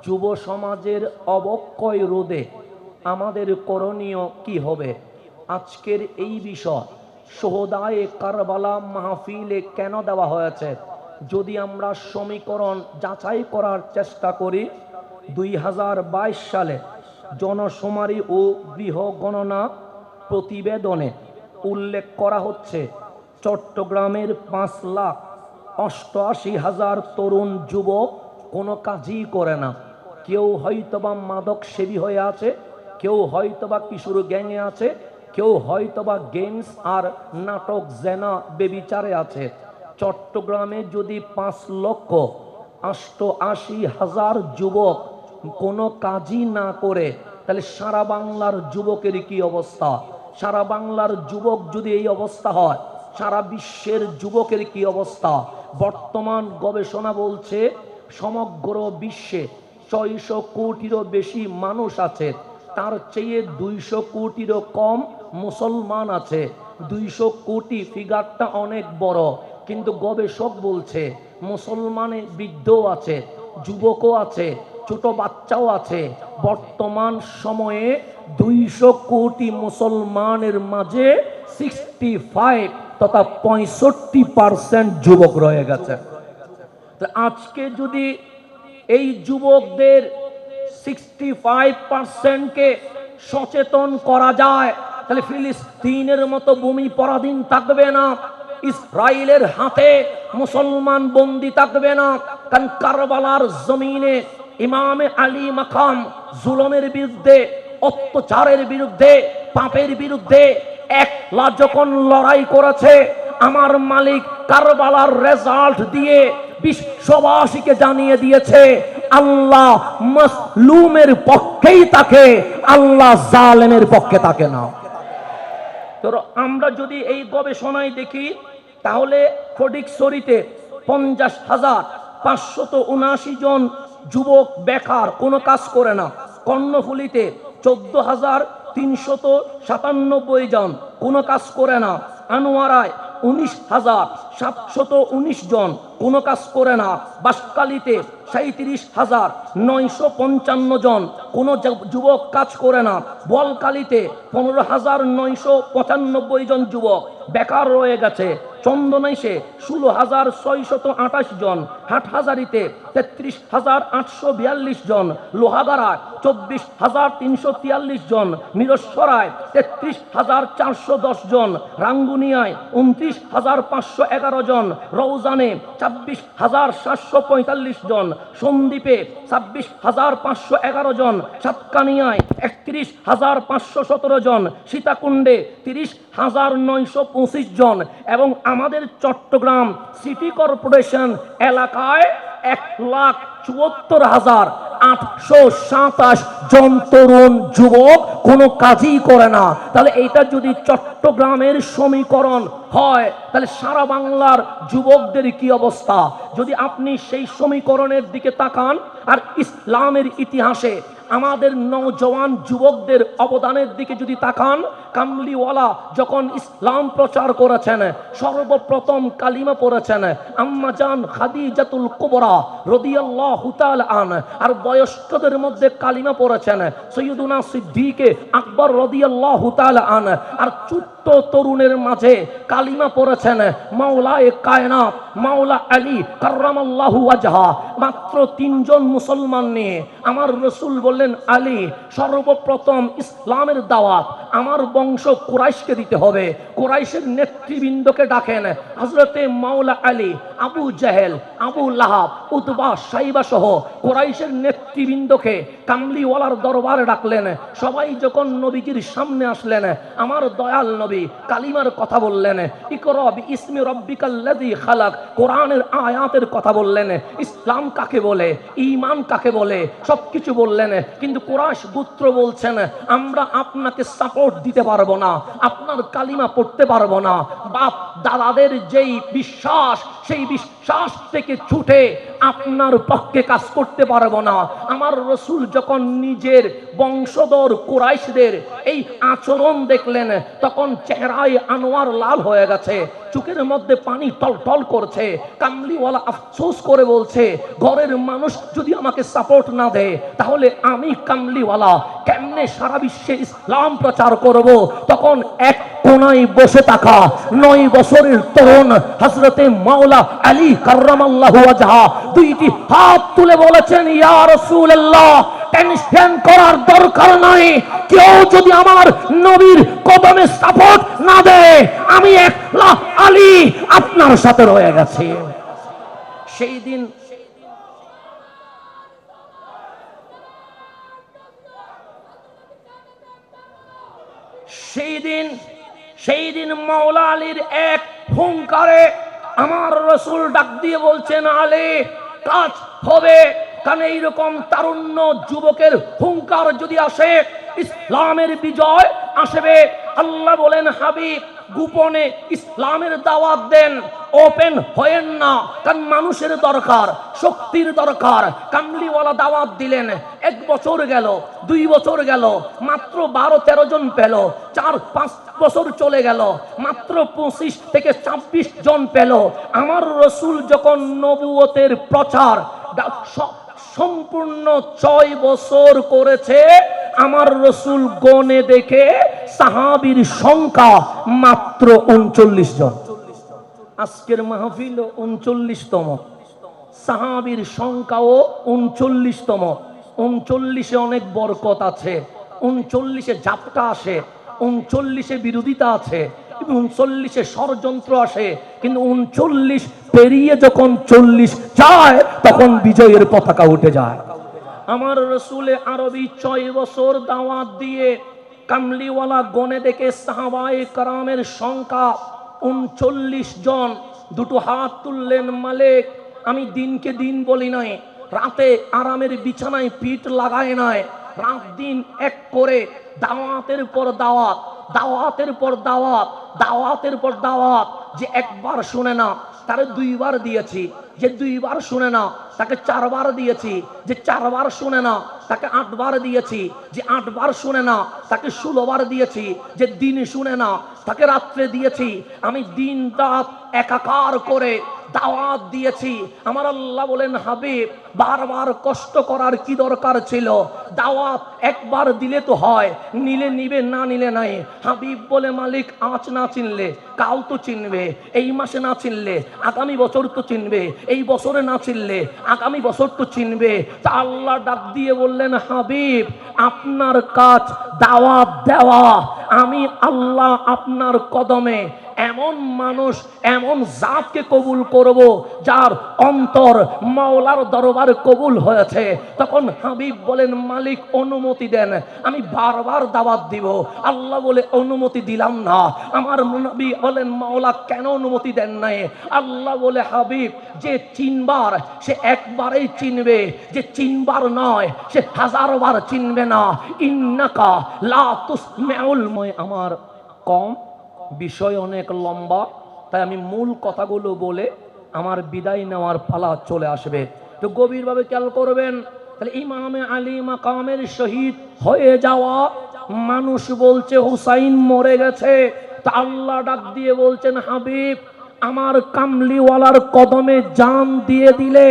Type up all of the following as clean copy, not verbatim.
যুব সমাজের অবক্ষয় রোধে আমাদের করণীয় কি হবে? আজকের এই বিষয় সোহদায়ে কারবালা মাহফিলে কেন দেওয়া হয়েছে? যদি আমরা সমীকরণ যাচাই করার চেষ্টা করি, 2022 সালে জনশুমারি ও গৃহ গণনা প্রতিবেদনে উল্লেখ করা হচ্ছে চট্টগ্রামের 5,88,000 তরুণ যুবক কোনো কাজই করে না। কেউ হয়তোবা মাদক সেবী হয়ে আছে, কেউ হয়তোবা কিশোর গ্যাংয়ে আছে, কেউ হয়তোবা গেমস আর নাটক জেনা বেবিচারে আছে। চট্টগ্রামে যদি 5,88,000 যুবক কোনো কাজই না করে, তাহলে সারা বাংলার যুবকের কি অবস্থা? সারা বাংলার যুবক যদি এই অবস্থা হয়, সারা বিশ্বের যুবকের কি অবস্থা? বর্তমান গবেষণা বলছে সমগ্র বিশ্বে 600 কোটিরও বেশি মানুষ আছে, তার চেয়ে 200 কোটিরও কম মুসলমান আছে। 200 কোটি ফিগারটা অনেক বড়, কিন্তু গবেষক বলছে মুসলমানে বৃদ্ধও আছে, যুবকও আছে, ছোট বাচ্চাও আছে। বর্তমান সময়ে 200 কোটি মুসলমানের মাঝে 65 তথা 65% যুবক রয়ে গেছে। আজকে যদি এই যুবকদের 65%কে সচেতন করা যায়, তাহলে ফিলিস্তিনের মতো ভূমি পরাধীন থাকবে না, ইসরায়েলের হাতে মুসলমান বন্দী থাকবে না। কারণ কারবালার জমিনে ইমামে আলী মাকাম জুলুমের বিরুদ্ধে, অত্যাচারের বিরুদ্ধে, পাপের বিরুদ্ধে একলা যখন লড়াই করেছে, আমার মালিক কারবালার রেজাল্ট দিয়ে বিশ্ববাসীকে জানিয়ে দিয়েছে আল্লাহ মাজলুমের পক্ষেই থাকে, আল্লাহ জালেমের পক্ষে থাকে না। তো আমরা যদি এই গবেষণায় দেখি, তাহলে ফটিকছড়িতে 50,579 জন যুবক বেকার, কোনো কাজ করে না। কর্ণফুলীতে 14,397 জন কোনো কাজ করে না। আনোয়ারায় 19,719 জন কোনো কাজ করে না। বাঁশখালীতে 37,955 জন কোনো যুবক কাজ করে না। বোয়ালখালীতে 15,995 জন যুবক বেকার রয়ে গেছে। চন্দনাইশে 16,628 জন, হাটহাজারিতে 33,842 জন, লোহাগাড়ায় 24,343 জন, মিরসরায় 33,410 জন, রাঙ্গুনিয়ায় 29,511 জন, রৌজানে 26,745 জন, সন্দ্বীপে 26,511 জন, সাতকানিয়ায় 31,517 জন, সীতাকুণ্ডে 30,925 জন, এবং আমাদের চট্টগ্রাম সিটি কর্পোরেশন এলাকায় 1,74,827 জন তরুণ যুবক কোনো কাজই করে না। তাহলে এইটা যদি চট্টগ্রামের সমীকরণ হয়, তাহলে সারা বাংলার যুবকদের কি অবস্থা? যদি আপনি সেই সমীকরণের দিকে তাকান আর ইসলামের ইতিহাসে আমাদের নওজওয়ান যুবকদের অবদানের দিকে যদি তাকান, কামলিওয়ালা যখন ইসলাম প্রচার করেছেন, সর্বপ্রথম কালিমা পড়েছেন আম্মাজান খাদিজাতুল কুবরা রাদিয়াল্লাহু তাআলা আনহা, আর বয়স্কদের মধ্যে কালিমা পড়েছেন সৈয়দুনা সিদ্দিক আকবর রাদিয়াল্লাহু তাআলা আনহা, আর ছোট্ট তরুণের মাঝে কালিমা পড়েছেন মাওলায়ে কায়নাত মাওলা আলী কাররামাল্লাহু ওয়াজহা। মাত্র 3 জন মুসলমান নিয়ে আমার রাসূল বললেন, আলী সর্বপ্রথম ইসলামের দাওয়াত আমার বংশ কুরাইশকে দিতে হবে। কুরাইশের নেতৃবৃন্দকে ডাকেন, হযরতে মাওলা আলী, আবু জেহেল, আবু লাহাব, উতবা, সাইবা সহ কুরাইশের নেতৃবৃন্দকে কামলিওয়ালার দরবারে ডাকলেন। সবাই যখন নবীজির সামনে আসলেন, আমার দয়াল নবী কালিমার কথা বললেন, ইকরা বিইসমি রাব্বিকাল্লাযী খালাক, কোরআনের আয়াতের কথা বললেন, ইসলাম কাকে বলে, ঈমান কাকে বলে, সবকিছু বললেন। কিন্তু কুরাইশ গোত্র বলছেন, আমরা আপনাকে সাপোর্ট দিতে পারবো না, আপনার কালিমা পড়তে পারবো না। বাপ দাদাদের যেই বিশ্বাস সেই বিশ্বাস থেকে ছুটে আপনার পক্ষে কাজ করতে পারবো না। আমার রসুল যখন নিজের বংশধর কুরাইশদের এই আচরণ দেখলেন, তখন চেহারায় আনোয়ার লাল হয়ে গেছে, চোখের মধ্যে পানি টলটল করছে। কামলিওয়ালা আফসোস করে বলছে, ঘরের মানুষ যদি আমাকে সাপোর্ট না দেয়, তাহলে আমি কামলিওয়ালা কেমনে সারা বিশ্বে ইসলাম প্রচার করব? তখন এক কোনায় বসে থাকা 9 বছরের তরুণ হযরতে মাওলা আলী কাররামাল্লাহু ওয়াজহা দুইটি হাত তুলে বলেছেন, ইয়া রাসূলুল্লাহ, টেনশন করার দরকার নাই। কেউ যদি আমার নবীর কদমে সাপোর্ট না দেয়, আমি একলা আলী আপনার সাথে রয়ে গেছি। সেই দিন মাওলা আলীর এক হুঙ্কারে আমার রসুল ডাক দিয়ে বলছেন, আলী কাজ হবে। কারণ এইরকম তারুণ্য যুবকের হুঙ্কার যদি আসে, ইসলামের বিজয় আসবে। আল্লাহ বলেন, হাবিব গোপনে ইসলামের দাওয়াত দেন, ওপেন হয়েন না। কারণ মানুষের দরকার, শক্তির দরকার। কামলিওয়ালা দাওয়াত দিলেন, 1 বছর গেল, 2 বছর গেল, মাত্র 12-13 জন পেল। 4-5 বছর চলে গেল, মাত্র 25 থেকে 26 জন পেল। আমার রসুল যখন নবুয়তের প্রচার সম্পূর্ণ 6 বছর করেছে, আমার রসুল গনে দেখে সাহাবীর সংখ্যা মাত্র 39 জন। আজকের মাহফিল 39তম, সাহাবীর সংখ্যাও 39তম। 39-এ অনেক বরকত আছে, 39-এ ঝাপটা আসে, 39-এ বিরোধিতা আছে, 39-এ ষড়যন্ত্র আসে। কিন্তু 39 পেরিয়ে যখন 40 যায়, তখন বিজয়ের পতাকা উঠে যায়। আমার রসুলে আরবি 6 বছর দাওয়াত দিয়ে কামলিওয়ালা গনে দেখে সাহাবায়ে কেরামের সংখ্যা 39 জন। দুটো হাত তুললেন, মালিক আমি দিনকে দিন বলি নাই, রাতে আরামের বিছানায় পিঠ লাগায় নাই, রাত দিন এক করে দাওয়াতের পর দাওয়াত, দাওয়াতের পর দাওয়াত, দাওয়াতের পর দাওয়াত। যে একবার শুনে না, তারে 2 বার দিয়েছি। যে 2 বার শুনে না, তাকে 4 বার দিয়েছি। যে 4 বার শুনে না, তাকে 8 বার দিয়েছি। যে 8 বার শুনে না, তাকে 16 বার দিয়েছি। যে দিন শুনে না, তাকে রাত্রে দিয়েছি। আমি দিন রাত একাকার করে দাওয়াত দিয়েছি। আমার আল্লাহ বলেন, হাবিব বারবার কষ্ট করার কি দরকার ছিল? দাওয়াত একবার দিলে তো হয়, নিলে নিবে, না নিলে নাই। হাবিব বলে, মালিক আজ না চিনলে কাল তো চিনবে, এই মাসে না চিনলে আগামী বছর তো চিনবে, এই বছরে না চিনলে আগামী বছর তো চিনবে। তা আল্লাহ ডাক দিয়ে বললেন, হাবিব আপনার কাজ দাওয়াত দেওয়া। আমি আল্লাহ আপনার কদমে এমন মানুষ, এমন জাতকে কবুল করব যার অন্তর মাওলার দরবারে কবুল হয়েছে। তখন হাবিব বলেন, মালিক অনুমতি দেন, আমি বারবার দাওয়াত দিব। আল্লাহ বলে, অনুমতি দিলাম না। আমার নবী বলেন, মাওলা কেন অনুমতি দেন নাই? আল্লাহ বলে, হাবিব যে চিনবার সে একবারেই চিনবে, যে চিনবার নয় সে 1000 বার চিনবে না। ইন্নাকা লা তুসমিউল। আমার কম, বিষয় অনেক লম্বা, তাই আমি মূল কথাগুলো বলে আমার বিদায় নেওয়ার পালা চলে আসবে। তো গভীরভাবে খেয়াল করবেন। তাহলে ইমামে আলী মাকামের শহীদ হয়ে যাওয়া মানুষ বলছে হুসাইন মরে গেছে। তা আল্লাহ ডাক দিয়ে বলছেন, হাবিব আমার কামলিওয়ালার কদমে জান দিয়ে দিলে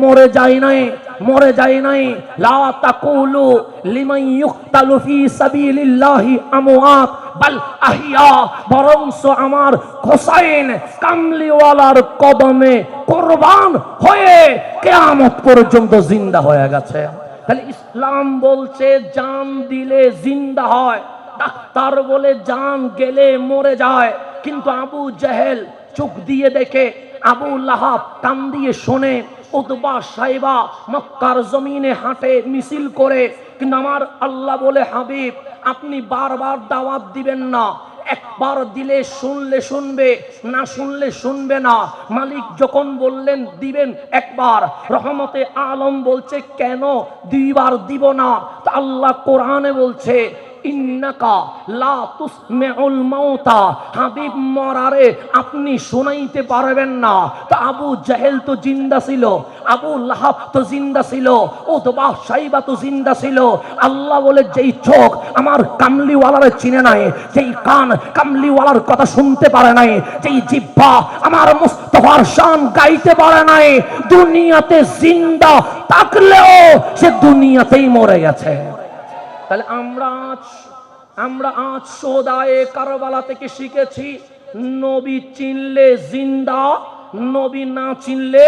মরে যায় নাই, মরে যায় নাই। লা তাকুলু লিমান ইউকতালু ফি সাবিলিল্লাহি আমওয়াত বাল আহিয়া। বরংস আমার হোসাইন কামলিওয়ালার কদমে কুরবান হয়ে কিয়ামত পর্যন্ত জিন্দা হয়ে গেছে। তাহলে ইসলাম বলছে জান দিলে জিন্দা হয়। ডাক্তার বলে জান গেলে মরে যায়, কিন্তু আবু জেহেল চোখ দিয়ে দেখে, আবু লাহাব কান দিয়ে শোনে, উতবা সাইবা মক্কার জমিনে হাঁটে মিছিল করে। কিন্তু আমার আল্লাহ বলে, হাবিব আপনি বারবার দাওয়াত দিবেন না, একবার দিলে শুনলে শুনবে, না শুনলে শুনবে না। মালিক যখন বললেন দিবেন একবার, রহমতে আলম বলছে কেন 2 বার দিব না? তা আল্লাহ কোরআনে বলছে, ইন্নাকা লা তুসমিউল মাউতা, হাবিব মরারে আপনি শোনাইতে পারবেন না। তো আবু জাহেল তো জিন্দা ছিল, আবু লাহাব তো জিন্দা ছিল, উতবা সাইবা তো জিন্দা ছিল। আল্লাহ বলে যেই চোখ আমার কামলিওয়ালারে চিনে নাই, যেই কান কামলিওয়ালার কথা শুনতে পারে নাই, যেই জিহ্বা আমার মুস্তাফার শান গাইতে পারে নাই, দুনিয়াতে জিন্দা থাকলেও সে দুনিয়াতেই মরে গেছে। তাহলে আমরা আজ সোদায়ে কারবালা থেকে শিখেছি, নবী চিনলে জিন্দা, নবী না চিনলে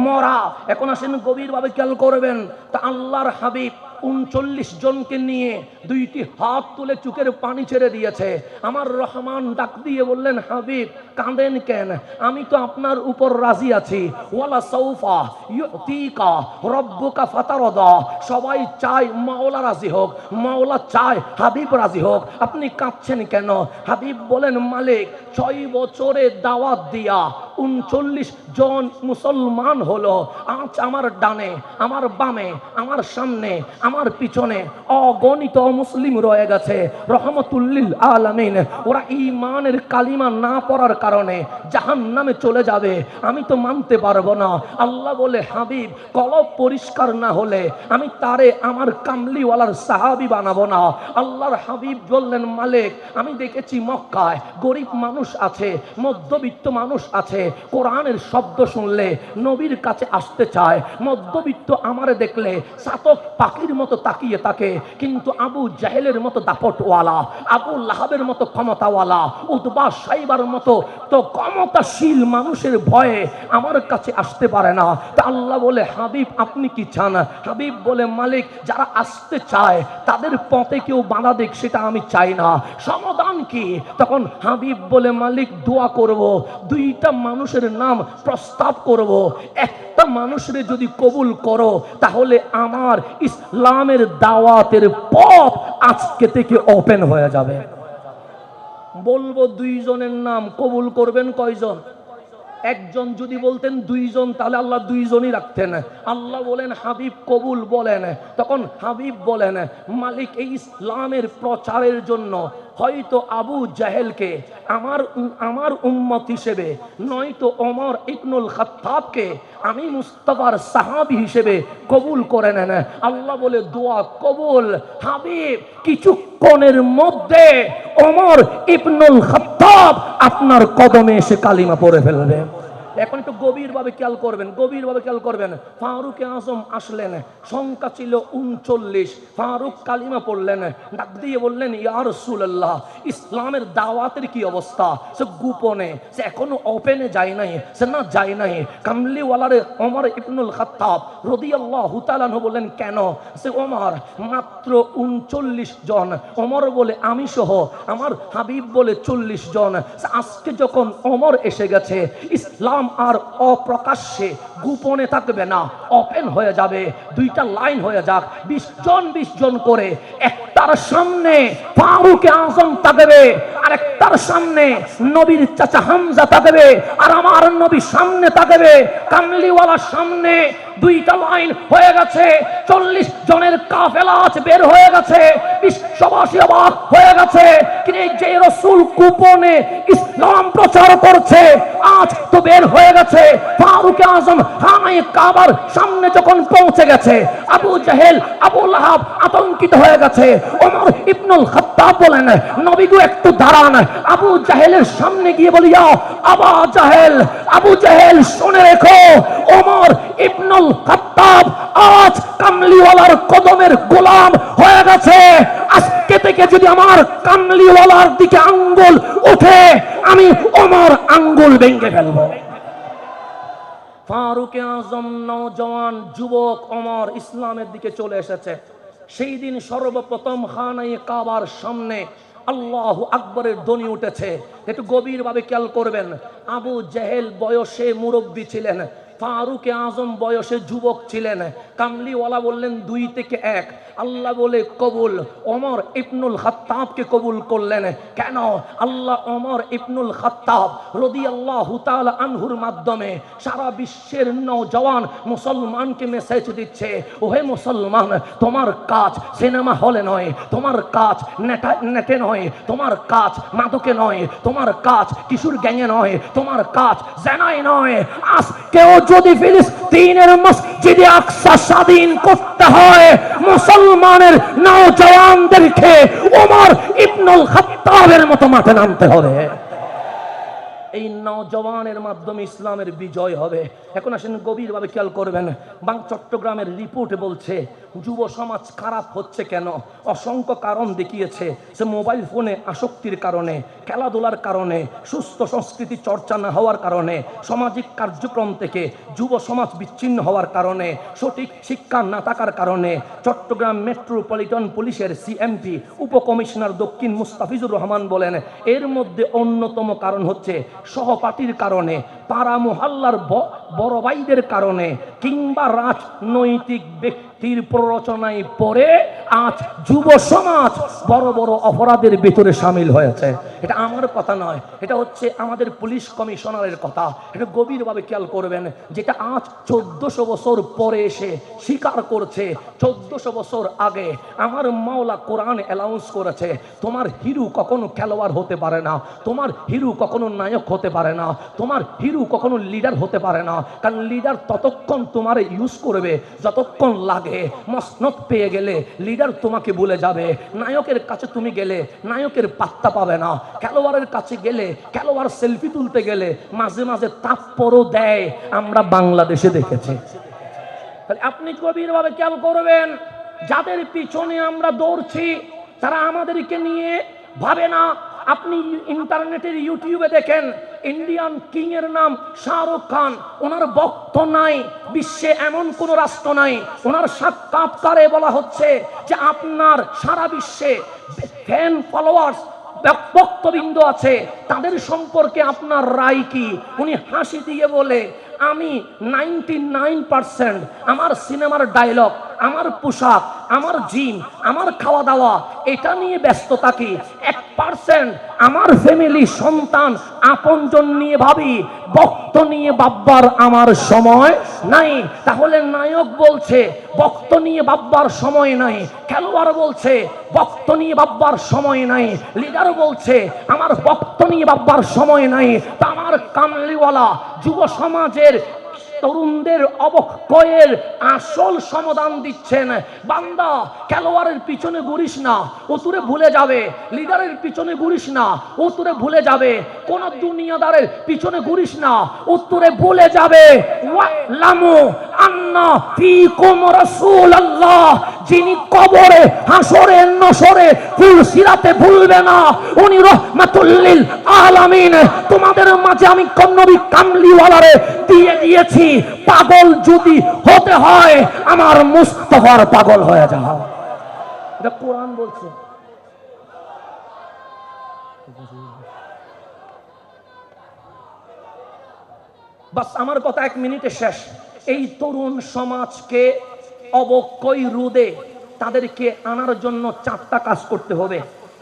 মরা। এখন আসেন গভীরভাবে খেয়াল করবেন। তা আল্লাহর হাবিব 39 জনকে নিয়ে দুইটি হাত তুলে চোখের পানি ছেড়ে দিয়েছে। আমার রহমান ডাক দিয়ে বললেন, হাবিব কাঁদেন কেন? আমি তো আপনার উপর রাজি আছি। ওয়ালা সাউফা ইউতিকা রব্বুকা ফাতারদা। সবাই চায় মাওলা রাজি হোক, মাওলা চায় হাবিব রাজি হোক, আপনি কাঁদছেন কেন? হাবিব বলেন, মালিক 6 বছরে দাওয়াত দিয়া 39 জন মুসলমান হলো। আজ আমার ডানে, আমার বামে, আমার সামনে, আমার পিছনে অগণিত মুসলিম রয়ে গেছে রহমতুল্লিল আলামিন। ওরা ঈমানের কালিমা না পড়ার কারণে জাহান্নামে চলে যাবে, আমি তো মানতে পারবো না। আল্লাহ বলে, হাবিব কলব পরিষ্কার না হলে আমি তারে আমার কামলিওয়ালার সাহাবী বানাবো না। আল্লাহর হাবিব বললেন, মালিক আমি দেখেছি মক্কায় গরিব মানুষ আছে, মধ্যবিত্ত মানুষ আছে, কোরআনের শব্দ শুনলে নবীর কাছে আসতে চায়। মধ্যবিত্ত আমারে দেখলে চাতক পাখির মতো তাকিয়ে থাকে, কিন্তু আবু জাহেলের মতো দাপটওয়ালা, আবু লাহাবের মতো ক্ষমতাওয়ালা, উতবা সাইবার মতো তো ক্ষমতাশীল মানুষের ভয়ে আমার কাছে আসতে পারে না। তা আল্লাহ বলে, হাবিব আপনি কি চান? হাবিব বলে, মালিক যারা আসতে চায় তাদের পথে কেউ বাধা দিক সেটা আমি চাই না, সমাধান কি? তখন হাবিব বলে, মালিক দোয়া করব, দুইটা মানুষের নাম প্রস্তাব করব, একটা মানুষের যদি কবুল করো তাহলে আমার ইসলামের দাওয়াতের পথ আজকে থেকে ওপেন হয়ে যাবে। বলবো 2 জনের নাম, কবুল করবেন কয়জন? একজন যদি বলতেন 2 জন তাহলে আল্লাহ 2 জনই রাখতেন। আল্লাহ বলেন, হাবিব কবুল বলেন। তখন হাবিব বলেন, মালিক এই ইসলামের প্রচারের জন্য হয়তো আবু জাহেলকে আমার উম্মত হিসেবে, নয়তো ওমর ইবনুল খাত্তাবকে আমি মুস্তাফার সাহাবী হিসেবে কবুল করে নেন। আল্লাহ বলে, দোয়া কবুল। হাবিব কিছুক্ষণের মধ্যে ওমর ইবনুল খাত্তাব আপনার কদমে এসে কালিমা পড়ে ফেলবে। এখন একটু গভীরভাবে খেয়াল করবেন, গভীরভাবে খেয়াল করবেন। ফারুক আজম আসলেন, সংখ্যা ছিল 39। ফারুক কালিমা পড়লেন, ডাক দিয়ে বললেন, ইয়া রাসূলুল্লাহ ইসলামের দাওয়াতের কি অবস্থা? সে গোপনে, সে এখনো ওপেনে যায় নাই, সে না যায় নাই। কামলিওয়ালারে ওমর ইবনুল খাত্তাব রাদিয়াল্লাহু তাআলা আনহু বললেন, কেন? সে ওমর মাত্র 39 জন। ওমর বলে, আমি সহ আমার হাবিব বলে 40 জন। আজকে যখন ওমর এসে গেছে, ইসলাম আর অপ্রকাশ্যে গোপনে থাকবে না, ওপেন হয়ে যাবে। দুইটা লাইন হয়ে যাক, 20 জন 20 জন করে। একটার সামনে ফারুক আজম থাকবে, আর একটার সামনে নবীর চাচা হামজা থাকবে, আর আমার নবী সামনে থাকবে। কামলিওয়ালার সামনে দুইটা লাইন হয়ে গেছে, 40 জনের কাফেলা আছে বের হয়ে গেছে। বিশ্ববাসী অবাক হয়ে গেছে, কিন্তু যে রাসূল গোপনে ইসলাম প্রচার করছে আজ তো বের হয়ে গেছে। ফারুক আজম হানায়ে কাবার সামনে যখন পৌঁছে গেছে, আবু জাহেল আবু লাহাব আতঙ্কিত হয়ে গেছে। ওমর ইবনুল খাত্তাব বলেন, নবী গো একটু দাঁড়ান। আবু জাহেলের সামনে গিয়ে বলি, ইয়া আবু জাহেল, আবু জাহেল শুনে রেখো, ওমর ইবনুল খাত্তাব আজ কামলিওয়ালার কদমের গোলাম হয়ে গেছে। আজকে থেকে যদি আমার কামলিওয়ালার দিকে আঙ্গুল ওঠে, আমি ওমর আঙ্গুল ভেঙে ফেলবো। ফারুক আজম নওজওয়ান যুবক ওমর ইসলামের দিকে চলে এসেছে। সেই দিন সর্বপ্রথম খানায়ে কাবার সামনে আল্লাহু আকবরের ধ্বনি উঠেছে। একটু গভীরভাবে খেয়াল করবেন। আবু জাহেল বয়সে মুরব্বী ছিলেন, ফারুক আজম বয়সে যুবক ছিলেন। কামলিওয়ালা বললেন 2 থেকে 1। আল্লাহ বলে কবুল। ওমর ইবনুল খাত্তাবকে কবুল করলেন। কেন? আল্লাহ ওমর ইবনুল খাত্তাব রাদিয়াল্লাহু তাআলা আনহুর মাধ্যমে সারা বিশ্বের নওজওয়ান মুসলমানকে মেসেজ দিচ্ছে, ওহে মুসলমান, তোমার কাজ সিনেমা হলে নয়, তোমার কাজ নেটে নয়, তোমার কাজ মাদকে নয়, তোমার কাজ কিশোর গ্যাংয়ে নয়, তোমার কাজ জেনায় নয়। আজকেও যদি ফিলিস্তিনের মসজিদে আকসা স্বাধীন করতে হয়, মুসলমানের নওজওয়ানদেরকে ওমর ইবনুল খাত্তাবের মতো মাঠে নামতে হবে। এই নওজওয়ানের মাধ্যমে ইসলামের বিজয় হবে। এখন আসেন গভীরভাবে খেয়াল করবেন। চট্টগ্রামের রিপোর্ট বলছে যুব সমাজ খারাপ হচ্ছে কেন? অসংখ্য কারণ দেখিয়েছে। সে মোবাইল ফোনে আসক্তির কারণে, খেলাধুলার কারণে, সুস্থ সংস্কৃতি চর্চা না হওয়ার কারণে, সামাজিক কার্যক্রম থেকে যুব সমাজ বিচ্ছিন্ন হওয়ার কারণে, সঠিক শিক্ষা না থাকার কারণে। চট্টগ্রাম মেট্রোপলিটন পুলিশের সিএমপি উপকমিশনার দক্ষিণ মুস্তাফিজুর রহমান বলেন, এর মধ্যে অন্যতম কারণ হচ্ছে সহপাঠীর কারণে, পাড়া মহল্লার বড় ভাইদের কারণে, কিংবা রাজনৈতিক ব্যক্তির প্ররোচনায় পড়ে আজ যুব সমাজ বড় বড় অপরাধের ভিতরে সামিল হয়েছে। এটা আমার কথা নয়, এটা হচ্ছে আমাদের পুলিশ কমিশনারের কথা। এটা গভীরভাবে খেয়াল করবেন। যেটা আজ 1400 বছর পরে এসে স্বীকার করছে, 1400 বছর আগে আমার মাওলা কোরআন অ্যালাউন্স করেছে, তোমার হিরো কখনো খেলোয়াড় হতে পারে না, তোমার হিরো কখনো নায়ক হতে পারে না, তোমার হিরো কখনো লিডার হতে পারে না। কারণ লিডার ততক্ষণ তোমার ইউজ করবে যতক্ষণ লাগে। মসনদ পেয়ে গেলে লিডার তোমাকে ভুলে যাবে। নায়কের কাছে তুমি গেলে নায়কের পাত্তা পাবে না। খেলোয়াড়ের কাছে গেলে খেলোয়াড় সেলফি তুলতে গেলে মাঝে মাঝে তাপ্পরও দেয়। আমরা বাংলাদেশে দেখেছি। তাহলে আপনি গভীরভাবে খেয়াল করবেন, যাদের পিছনে আমরা দৌড়ছি তারা আমাদেরকে নিয়ে ভাবে না। আপনি ইন্টারনেটের ইউটিউবে দেখেন, ইন্ডিয়ান কিং এর নাম শাহরুখ খান। ওনার ভক্ত নাই, বিশ্বে এমন কোন রাষ্ট্র নাই। ওনার সাক্ষাৎকারে বলা হচ্ছে যে আপনার সারা বিশ্বে ফ্যান ফলোয়ার্স ভক্তবৃন্দ আছে, তাদের সম্পর্কে আপনার রায় কি? উনি হাসি দিয়ে বলে, আমি 99% আমার সিনেমার ডায়লগ, আমার পোশাক, আমার জিম, আমার খাওয়া দাওয়া এটা নিয়ে ব্যস্ত থাকি। 1% আমার ফ্যামিলি, সন্তান, আপনজন নিয়ে ভাবি, ভক্ত নিয়ে ভাববার আমার সময় নাই। তাহলে নায়ক বলছে ভক্ত নিয়ে ভাববার সময় নাই, খেলোয়াড় বলছে ভক্ত নিয়ে ভাববার সময় নাই, লিডার বলছে আমার ভক্ত নিয়ে ভাববার সময় নাই। তা আমার কামলিওয়ালা যুব সমাজের তরুণদের অবক্ষয়ের আসল সমাধান দিচ্ছেন। বান্দা, খেলোয়াড়ের পিছনে ঘুরিস না, ও তোরে ভুলে যাবে। লিডারের পিছনে ঘুরিস না, ও তোরে ভুলে যাবে। কোন দুনিয়াদারের পিছনে ঘুরিস না, ও তোরে ভুলে যাবে। ওয়ালামু আন্না ফীকুম রাসূলুল্লাহ, যিনি কবরে, হাসরে, নসরে, ফুলসিরাতে ভুলবে না, উনি রাহমাতুল লিল আলামিন। তোমাদের মাঝে আমি নবী কামলিওয়ালারে দিয়ে দিয়েছি। পাগল যদি হতে হয় আমার মুস্তাফার পাগল হয়ে যাও। এটা কোরআন বলছে। বাস আমার কথা 1 মিনিটে শেষ। এই তরুণ সমাজকে অবক্ষয় রোধে তাদেরকে আনার জন্য 4টা কাজ করতে হবে।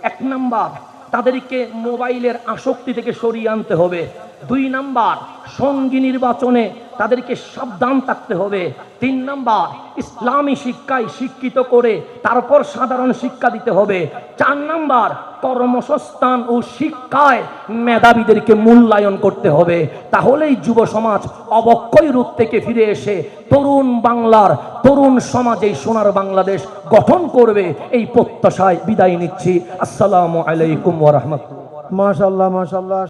1 নাম্বার, তাদেরকে মোবাইলের আসক্তি থেকে সরিয়ে আনতে হবে। 2 নাম্বার, সঙ্গী নির্বাচনে তাদেরকে সাবধান থাকতে হবে। 3 নাম্বার, ইসলামী শিক্ষায় শিক্ষিত করে তারপর সাধারণ শিক্ষা দিতে হবে। 4 নাম্বার, কর্মসংস্থান ও শিক্ষায় মেধাবীদেরকে মূল্যায়ন করতে হবে। তাহলেই যুব সমাজ অবক্ষয় রূপ থেকে ফিরে এসে তরুণ বাংলার, তরুণ সমাজে সোনার বাংলাদেশ গঠন করবে। এই প্রত্যাশায় বিদায় নিচ্ছি। আসসালামু আলাইকুম ওয়া রাহমাতুল্লাহ। মাশাআল্লাহ, মাশাআল্লাহ।